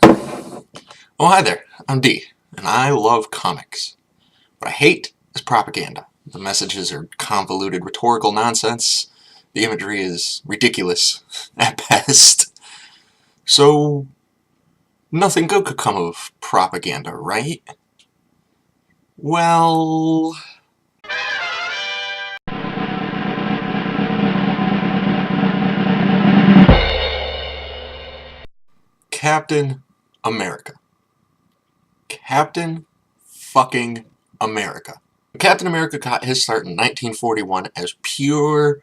Oh, hi there. I'm D, and I love comics. What I hate is propaganda. The messages are convoluted rhetorical nonsense. The imagery is ridiculous, at best. So, nothing good could come of propaganda, right? Well... Captain America. Captain fucking America. Captain America got his start in 1941 as pure,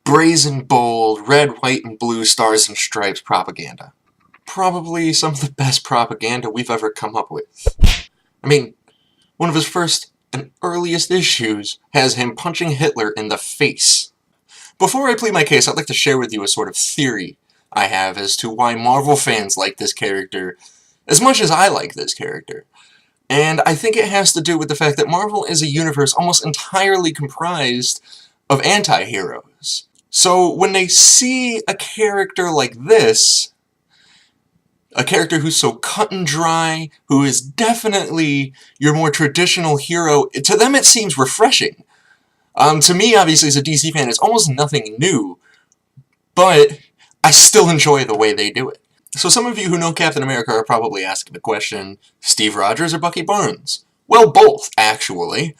brazen bold, red, white, and blue stars and stripes propaganda. Probably some of the best propaganda we've ever come up with. I mean, one of his first and earliest issues has him punching Hitler in the face. Before I plead my case, I'd like to share with you a sort of theory I have as to why Marvel fans like this character as much as I like this character. And I think it has to do with the fact that Marvel is a universe almost entirely comprised of anti-heroes. So when they see a character like this, a character who's so cut and dry, who is definitely your more traditional hero, to them it seems refreshing. To me, obviously, as a DC fan, it's almost nothing new, but I still enjoy the way they do it. So some of you who know Captain America are probably asking the question, Steve Rogers or Bucky Barnes? Well, both, actually.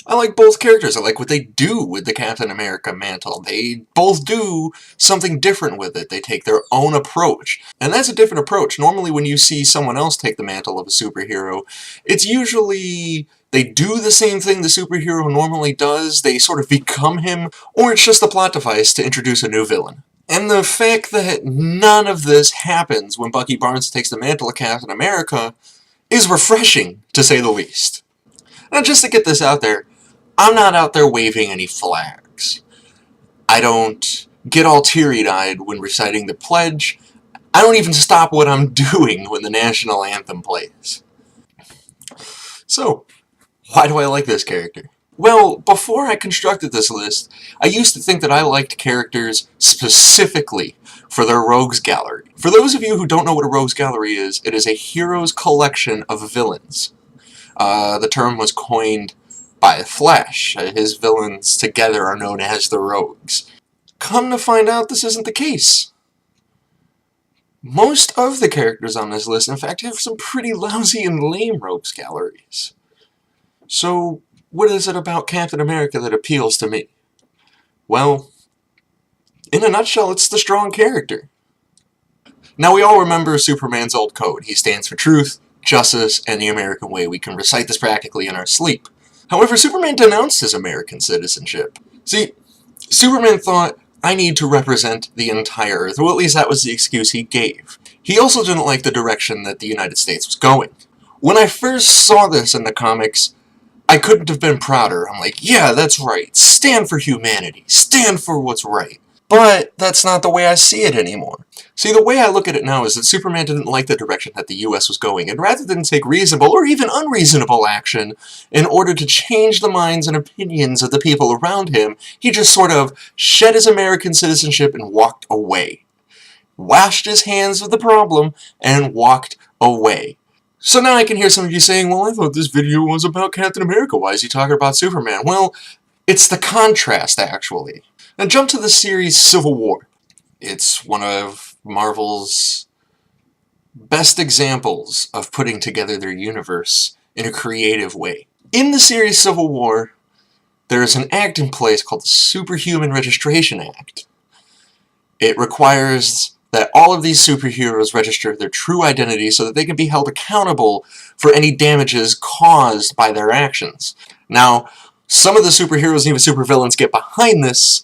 I like both characters. I like what they do with the Captain America mantle. They both do something different with it. They take their own approach. And that's a different approach. Normally when you see someone else take the mantle of a superhero, it's usually they do the same thing the superhero normally does, they sort of become him, or it's just a plot device to introduce a new villain. And the fact that none of this happens when Bucky Barnes takes the mantle of Captain America is refreshing, to say the least. Now, just to get this out there, I'm not out there waving any flags. I don't get all teary-eyed when reciting the pledge. I don't even stop what I'm doing when the national anthem plays. So, why do I like this character? Well, before I constructed this list, I used to think that I liked characters specifically for their rogues gallery. For those of you who don't know what a rogues gallery is, it is a heroes collection of villains. The term was coined by Flash. His villains together are known as the Rogues. Come to find out, this isn't the case. Most of the characters on this list, in fact, have some pretty lousy and lame rogues galleries. So, what is it about Captain America that appeals to me? Well, in a nutshell, it's the strong character. Now, we all remember Superman's old code. He stands for truth, justice, and the American way. We can recite this practically in our sleep. However, Superman denounced his American citizenship. See, Superman thought, I need to represent the entire Earth, or at least that was the excuse he gave. He also didn't like the direction that the United States was going. When I first saw this in the comics, I couldn't have been prouder. I'm like, yeah, that's right. Stand for humanity. Stand for what's right. But that's not the way I see it anymore. See, the way I look at it now is that Superman didn't like the direction that the US was going, and rather than take reasonable or even unreasonable action in order to change the minds and opinions of the people around him, he just sort of shed his American citizenship and walked away. Washed his hands of the problem and walked away. So now I can hear some of you saying, well, I thought this video was about Captain America. Why is he talking about Superman? Well, it's the contrast, actually. Now jump to the series Civil War. It's one of Marvel's best examples of putting together their universe in a creative way. In the series Civil War, there is an act in place called the Superhuman Registration Act. It requires that all of these superheroes register their true identity so that they can be held accountable for any damages caused by their actions. Now, some of the superheroes and even supervillains get behind this,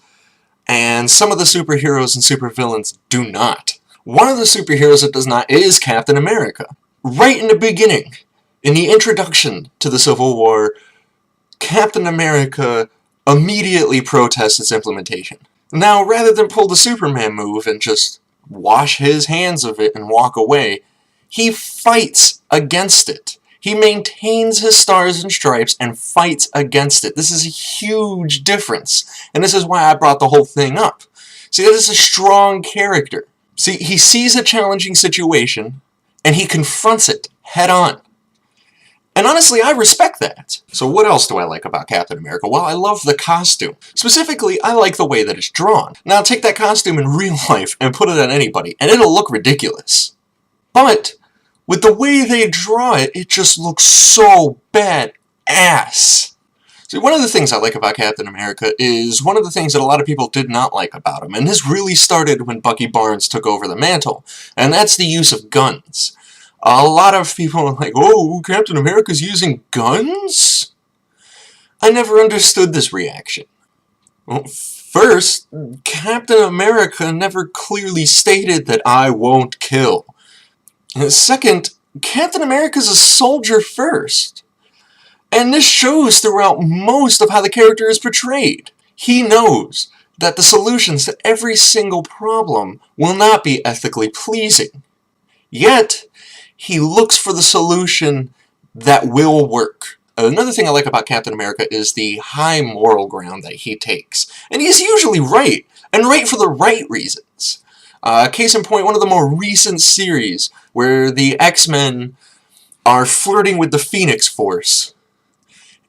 and some of the superheroes and supervillains do not. One of the superheroes that does not is Captain America. Right in the beginning, in the introduction to the Civil War, Captain America immediately protests its implementation. Now, rather than pull the Superman move and just wash his hands of it and walk away, he fights against it. He maintains his stars and stripes and fights against it. This is a huge difference, and this is why I brought the whole thing up. See, this is a strong character. See, he sees a challenging situation, and he confronts it head on. And honestly, I respect that. So what else do I like about Captain America? Well, I love the costume. Specifically, I like the way that it's drawn. Now, take that costume in real life and put it on anybody, and it'll look ridiculous. But with the way they draw it, it just looks so badass. See, one of the things I like about Captain America is one of the things that a lot of people did not like about him, and this really started when Bucky Barnes took over the mantle, and that's the use of guns. A lot of people are like, oh, Captain America's using guns? I never understood this reaction. Well, first, Captain America never clearly stated that I won't kill. And second, Captain America's a soldier first. And this shows throughout most of how the character is portrayed. He knows that the solutions to every single problem will not be ethically pleasing. Yet, he looks for the solution that will work. Another thing I like about Captain America is the high moral ground that he takes. And he's usually right, and right for the right reasons. Case in point, one of the more recent series where the X-Men are flirting with the Phoenix Force.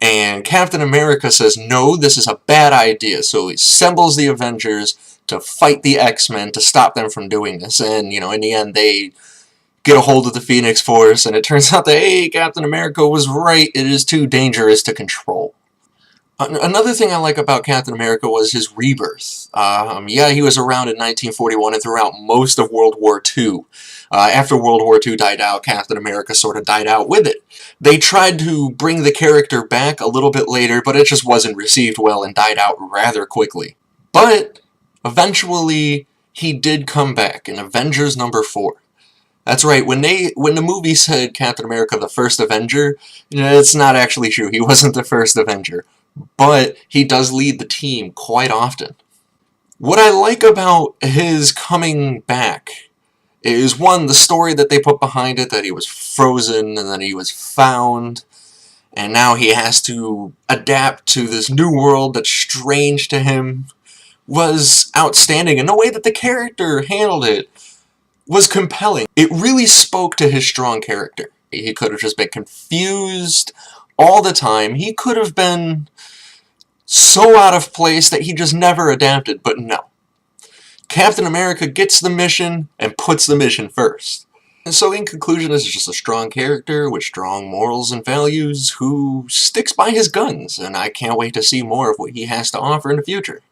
And Captain America says, no, this is a bad idea. So he assembles the Avengers to fight the X-Men to stop them from doing this. And, you know, in the end, they get a hold of the Phoenix Force, and it turns out that, hey, Captain America was right, it is too dangerous to control. Another thing I like about Captain America was his rebirth. Yeah, he was around in 1941 and throughout most of World War II. After World War II died out, Captain America sort of died out with it. They tried to bring the character back a little bit later, but it just wasn't received well and died out rather quickly. But eventually, he did come back in Avengers #4. That's right, when the movie said Captain America the First Avenger, it's not actually true. He wasn't the first Avenger. But he does lead the team quite often. What I like about his coming back is, one, the story that they put behind it, that he was frozen and then he was found, and now he has to adapt to this new world that's strange to him, was outstanding. And the way that the character handled it was compelling. It really spoke to his strong character. He could have just been confused all the time. He could have been so out of place that he just never adapted, but no. Captain America gets the mission and puts the mission first. And so in conclusion, this is just a strong character with strong morals and values who sticks by his guns, and I can't wait to see more of what he has to offer in the future.